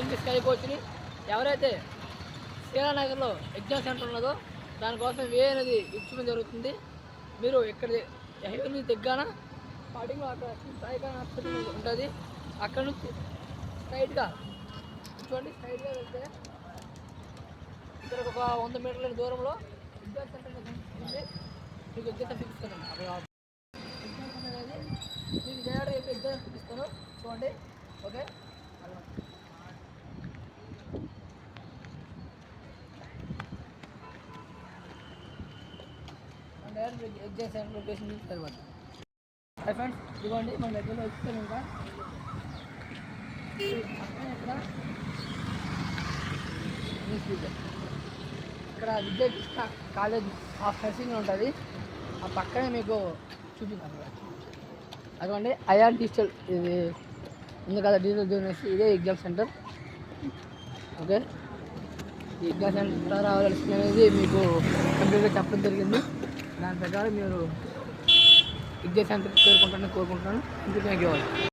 IIT sky కోచ్ని ఎవరైతే శ్రీరానగర్లో exam centre ఉన్నదో దానికోసం వే అనేది ఇచ్చడం జరుగుతుంది. మీరు ఇక్కడ హైవే దగ్గర స్టార్టింగ్లో అక్కడ సాయిగా హాస్పిటల్ ఉంటుంది. అక్కడ నుంచి స్ట్రైట్గా చూడండి, స్ట్రైట్గా వెళ్తే ఇక్కడ ఒక 100 మీటర్ల దూరంలో ఎగ్జామ్ సెంటర్ ఉంది. మీకు ఎగ్జామ్ చూపిస్తాను. ఎగ్జామ్ సెంటర్ అనేది మీకు డైరెక్ట్ రేపు ఎగ్జామ్ చూపిస్తాను చూడండి. Okay, direct exam centre location నుంచి తర్వాత ఫ్రెండ్స్ ఇదిగోండి మన దగ్గరలో వచ్చాను. ఇంకా ఇక్కడ విద్యాకృష్ణ కాలేజ్ ఆఫ్ నర్సింగ్ ఉంటుంది. ఆ పక్కనే మీకు చూపిస్తాను. అదిగోండి ఐఆర్ డిజిటల్ ఇది ఉంది కదా, డిజిటల్ యూనివర్సిటీ, ఇదే ఎగ్జామ్ సెంటర్. ఓకే, ఈ ఎగ్జామ్ సెంటర్ రావాల్సింది అనేది మీకు కంప్లీట్గా చెప్పడం జరిగింది. దాని ప్రకారం మీరు ఎగ్జామ్ సెంటర్ కోరుకుంటున్నాను. Thank you.